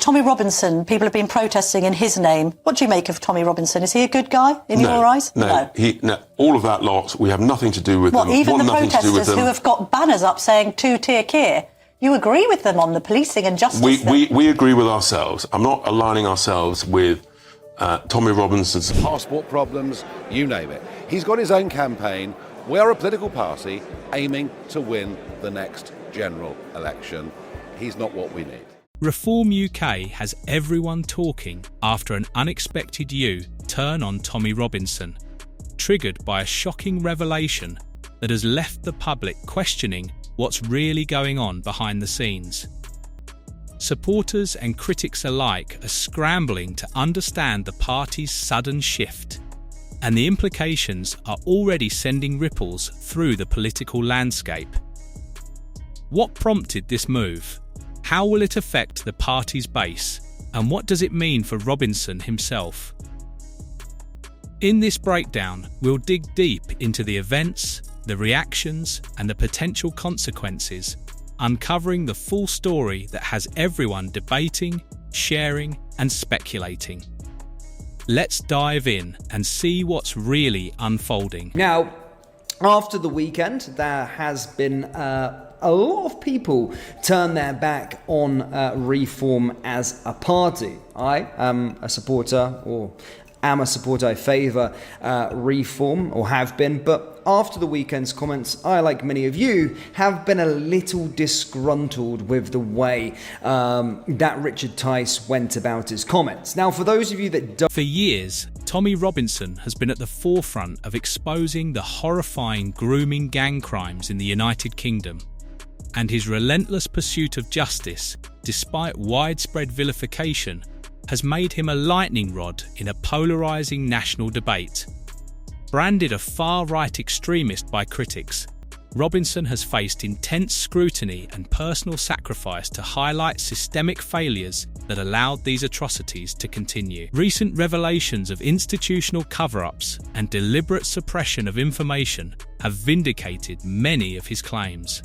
Tommy Robinson, people have been protesting in his name. What do you make of Tommy Robinson? Is he a good guy in your eyes? No. All of that lot, we have nothing to do with them. Even the protesters who have got banners up saying two-tier Keir, you agree with them on the policing and justice? We agree with ourselves. I'm not aligning ourselves with Tommy Robinson's passport problems, you name it. He's got his own campaign. We are a political party aiming to win the next general election. He's not what we need. Reform UK has everyone talking after an unexpected U-turn on Tommy Robinson, triggered by a shocking revelation that has left the public questioning what's really going on behind the scenes. Supporters and critics alike are scrambling to understand the party's sudden shift, and the implications are already sending ripples through the political landscape. What prompted this move? How will it affect the party's base, and what does it mean for Robinson himself? In this breakdown, we'll dig deep into the events, the reactions, and the potential consequences, uncovering the full story that has everyone debating, sharing, and speculating. Let's dive in and see what's really unfolding. Now, after the weekend, there has been a lot of people turn their back on Reform as a party. I am a supporter, I favour Reform, or have been, but after the weekend's comments, I, like many of you, have been a little disgruntled with the way that Richard Tice went about his comments. Now, for those of you that don't... For years, Tommy Robinson has been at the forefront of exposing the horrifying grooming gang crimes in the United Kingdom, and his relentless pursuit of justice, despite widespread vilification, has made him a lightning rod in a polarising national debate. Branded a far-right extremist by critics, Robinson has faced intense scrutiny and personal sacrifice to highlight systemic failures that allowed these atrocities to continue. Recent revelations of institutional cover-ups and deliberate suppression of information have vindicated many of his claims.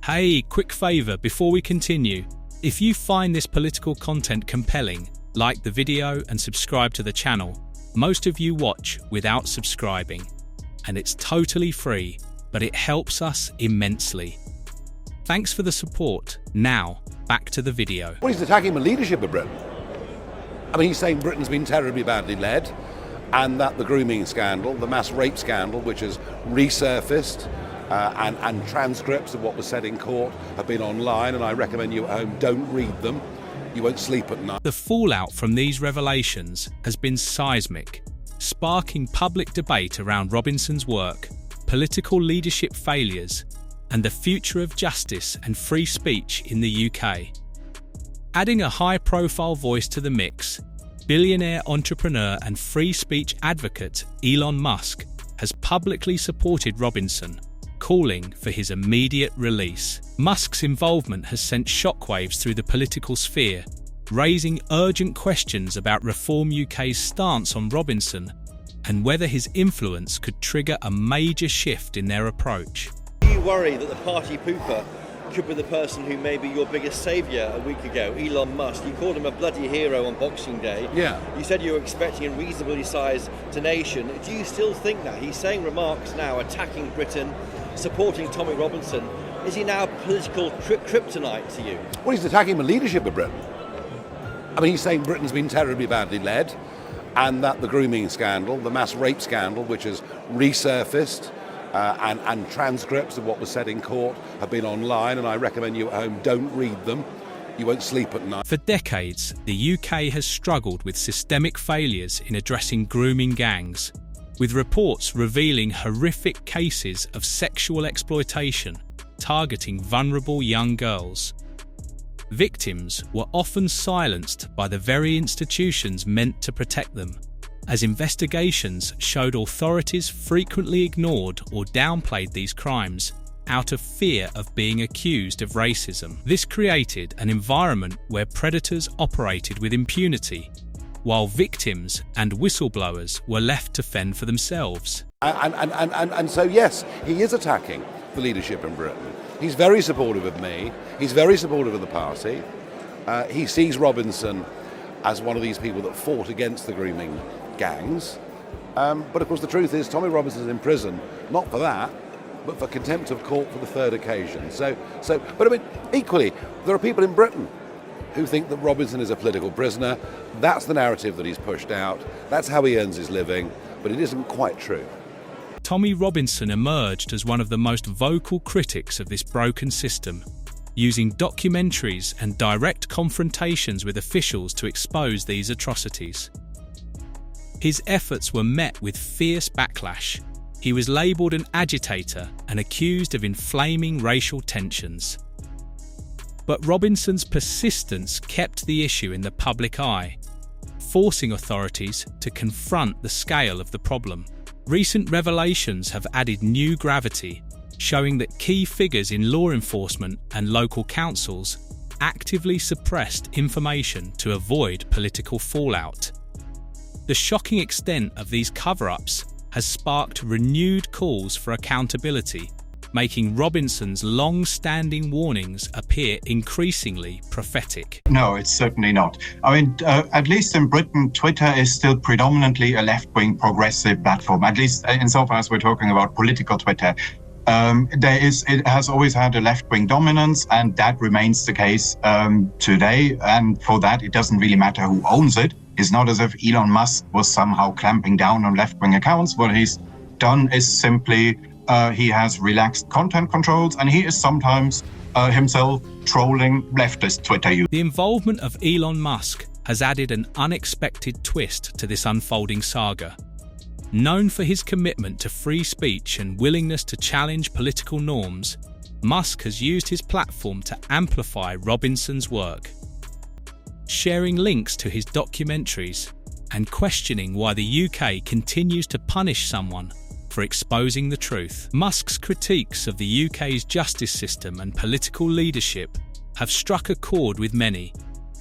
Hey, quick favour before we continue. If you find this political content compelling, like the video and subscribe to the channel. Most of you watch without subscribing, and it's totally free, but it helps us immensely. Thanks for the support. Now, back to the video. Well, he's attacking the leadership of Britain. I mean, he's saying Britain's been terribly badly led, and that the grooming scandal, the mass rape scandal, which has resurfaced, and transcripts of what was said in court have been online, and I recommend you at home don't read them. You won't sleep at night. The fallout from these revelations has been seismic, sparking public debate around Robinson's work, political leadership failures, and the future of justice and free speech in the UK. Adding a high-profile voice to the mix, billionaire entrepreneur and free speech advocate Elon Musk has publicly supported Robinson, calling for his immediate release. Musk's involvement has sent shockwaves through the political sphere, raising urgent questions about Reform UK's stance on Robinson and whether his influence could trigger a major shift in their approach. Do you worry that the party pooper could be the person who may be your biggest saviour a week ago, Elon Musk? You called him a bloody hero on Boxing Day. Yeah. You said you were expecting a reasonably sized donation. Do you still think that? He's saying remarks now attacking Britain, supporting Tommy Robinson. Is he now political kryptonite to you? Well, he's attacking the leadership of Britain. I mean, he's saying Britain's been terribly badly led, and that the grooming scandal, the mass rape scandal, which has resurfaced, and transcripts of what was said in court have been online, and I recommend you at home don't read them. You won't sleep at night. For decades, the UK has struggled with systemic failures in addressing grooming gangs, with reports revealing horrific cases of sexual exploitation targeting vulnerable young girls. Victims were often silenced by the very institutions meant to protect them, as investigations showed authorities frequently ignored or downplayed these crimes out of fear of being accused of racism. This created an environment where predators operated with impunity, while victims and whistleblowers were left to fend for themselves. And so, yes, he is attacking the leadership in Britain. He's very supportive of me. He's very supportive of the party. He sees Robinson as one of these people that fought against the grooming gangs. But of course the truth is Tommy Robinson's in prison, not for that, but for contempt of court for the third occasion. But I mean, equally, there are people in Britain who think that Robinson is a political prisoner. That's the narrative that he's pushed out. That's how he earns his living, but it isn't quite true. Tommy Robinson emerged as one of the most vocal critics of this broken system, using documentaries and direct confrontations with officials to expose these atrocities. His efforts were met with fierce backlash. He was labelled an agitator and accused of inflaming racial tensions. But Robinson's persistence kept the issue in the public eye, forcing authorities to confront the scale of the problem. Recent revelations have added new gravity, showing that key figures in law enforcement and local councils actively suppressed information to avoid political fallout. The shocking extent of these cover-ups has sparked renewed calls for accountability, making Robinson's long-standing warnings appear increasingly prophetic. No, it's certainly not. I mean, at least in Britain, Twitter is still predominantly a left-wing progressive platform, at least insofar as we're talking about political Twitter. It has always had a left-wing dominance, and that remains the case today. And for that, it doesn't really matter who owns it. It's not as if Elon Musk was somehow clamping down on left-wing accounts. What he's done is simply he has relaxed content controls, and he is sometimes himself trolling leftist Twitter users. The involvement of Elon Musk has added an unexpected twist to this unfolding saga. Known for his commitment to free speech and willingness to challenge political norms, Musk has used his platform to amplify Robinson's work, sharing links to his documentaries and questioning why the UK continues to punish someone for exposing the truth. Musk's critiques of the UK's justice system and political leadership have struck a chord with many,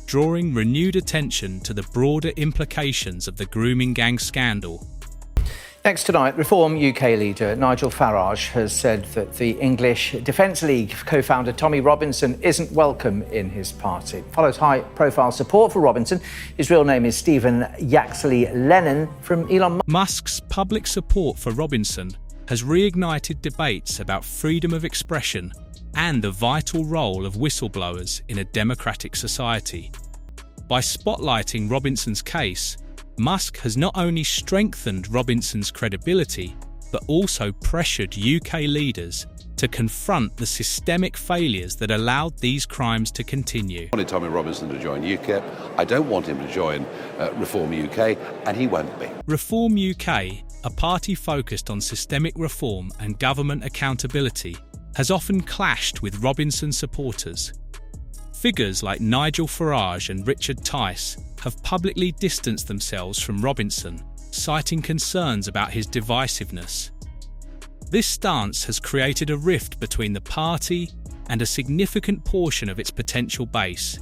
drawing renewed attention to the broader implications of the grooming gang scandal. Next tonight, Reform UK leader Nigel Farage has said that the English Defence League co-founder Tommy Robinson isn't welcome in his party. Follows high-profile support for Robinson. His real name is Stephen Yaxley-Lennon from Elon Musk. Musk's public support for Robinson has reignited debates about freedom of expression and the vital role of whistleblowers in a democratic society. By spotlighting Robinson's case, Musk has not only strengthened Robinson's credibility, but also pressured UK leaders to confront the systemic failures that allowed these crimes to continue. I wanted Tommy Robinson to join UKIP. I don't want him to join Reform UK, and he won't be. Reform UK, a party focused on systemic reform and government accountability, has often clashed with Robinson supporters. Figures like Nigel Farage and Richard Tice have publicly distanced themselves from Robinson, citing concerns about his divisiveness. This stance has created a rift between the party and a significant portion of its potential base,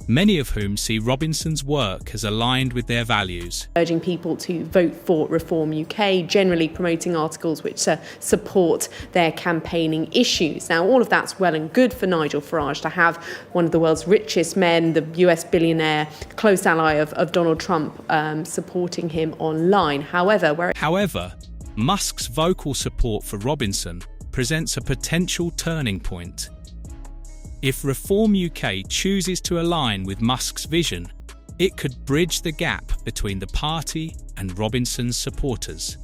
many of whom see Robinson's work as aligned with their values. Urging people to vote for Reform UK, generally promoting articles which support their campaigning issues. Now, all of that's well and good for Nigel Farage to have one of the world's richest men, the US billionaire, close ally of Donald Trump, supporting him online. However, Musk's vocal support for Robinson presents a potential turning point. If Reform UK chooses to align with Musk's vision, it could bridge the gap between the party and Robinson's supporters.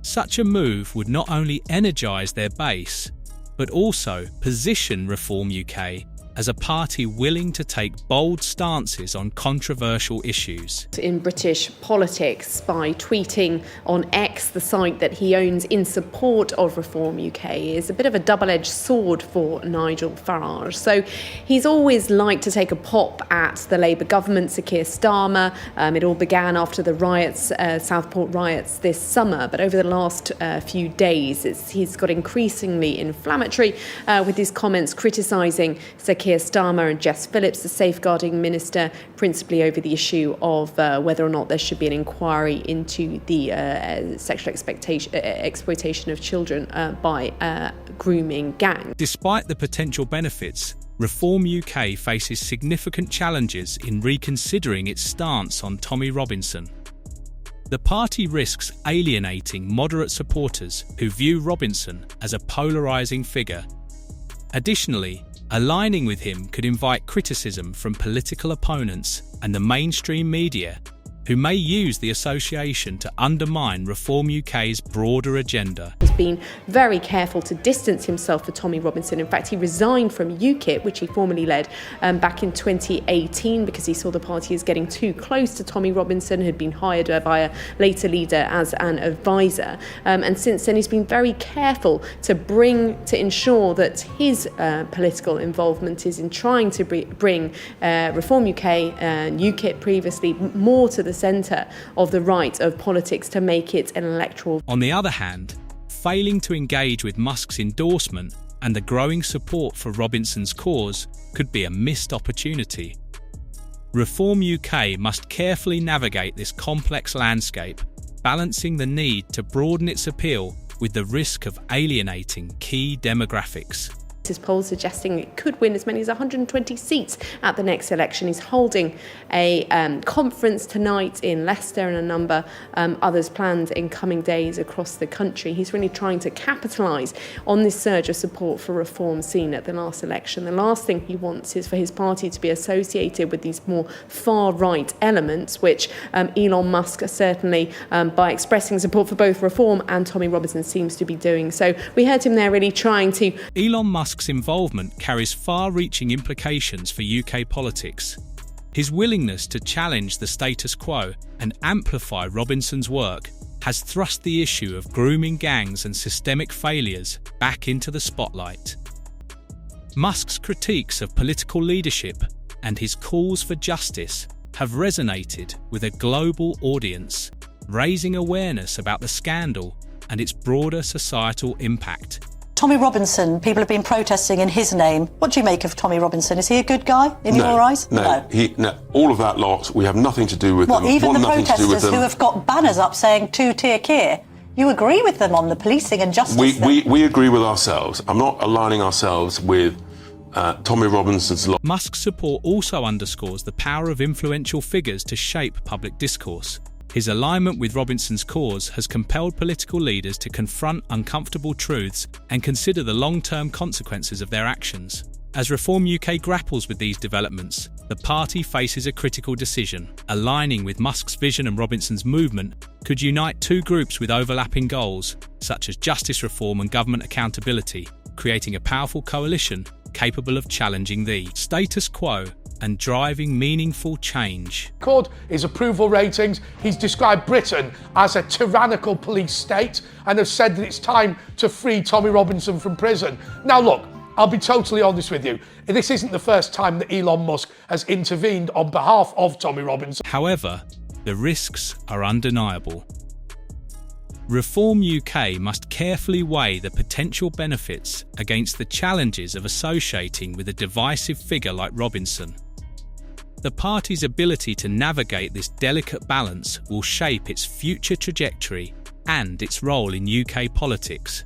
Such a move would not only energise their base, but also position Reform UK as a party willing to take bold stances on controversial issues. In British politics, by tweeting on X, the site that he owns, in support of Reform UK is a bit of a double-edged sword for Nigel Farage. So he's always liked to take a pop at the Labour government, Sir Keir Starmer. It all began after the riots, Southport riots this summer, but over the last few days he's got increasingly inflammatory with his comments criticising Sir Keir Starmer and Jess Phillips, the safeguarding minister, principally over the issue of whether or not there should be an inquiry into the sexual exploitation of children by grooming gangs. Despite the potential benefits, Reform UK faces significant challenges in reconsidering its stance on Tommy Robinson. The party risks alienating moderate supporters who view Robinson as a polarising figure. Additionally, aligning with him could invite criticism from political opponents and the mainstream media, who may use the association to undermine Reform UK's broader agenda. He's been very careful to distance himself from Tommy Robinson. In fact, he resigned from UKIP, which he formerly led back in 2018, because he saw the party as getting too close to Tommy Robinson, who had been hired by a later leader as an advisor. And since then, he's been very careful to ensure that his political involvement is in trying to bring Reform UK and UKIP previously more to the centre of the right of politics to make it an electoral. On the other hand, failing to engage with Musk's endorsement and the growing support for Robinson's cause could be a missed opportunity. Reform UK must carefully navigate this complex landscape, balancing the need to broaden its appeal with the risk of alienating key demographics. His polls suggesting it could win as many as 120 seats at the next election. He's holding a conference tonight in Leicester and a number others planned in coming days across the country. He's really trying to capitalise on this surge of support for reform seen at the last election. The last thing he wants is for his party to be associated with these more far-right elements, which Elon Musk certainly, by expressing support for both reform and Tommy Robinson, seems to be doing. So we heard him there really trying to... Elon Musk's involvement carries far-reaching implications for UK politics. His willingness to challenge the status quo and amplify Robinson's work has thrust the issue of grooming gangs and systemic failures back into the spotlight. Musk's critiques of political leadership and his calls for justice have resonated with a global audience, raising awareness about the scandal and its broader societal impact. Tommy Robinson, people have been protesting in his name. What do you make of Tommy Robinson? Is he a good guy in your eyes? No. All of that lot, we have nothing to do with them. Even the protesters who have got banners up saying two-tier care, you agree with them on the policing and justice? We agree with ourselves. I'm not aligning ourselves with Tommy Robinson's law. Musk's support also underscores the power of influential figures to shape public discourse. His alignment with Robinson's cause has compelled political leaders to confront uncomfortable truths and consider the long-term consequences of their actions. As Reform UK grapples with these developments, the party faces a critical decision. Aligning with Musk's vision and Robinson's movement could unite two groups with overlapping goals, such as justice reform and government accountability, creating a powerful coalition capable of challenging the status quo and driving meaningful change. His approval ratings, he's described Britain as a tyrannical police state and has said that it's time to free Tommy Robinson from prison. Now look, I'll be totally honest with you, this isn't the first time that Elon Musk has intervened on behalf of Tommy Robinson. However, the risks are undeniable. Reform UK must carefully weigh the potential benefits against the challenges of associating with a divisive figure like Robinson. The party's ability to navigate this delicate balance will shape its future trajectory and its role in UK politics.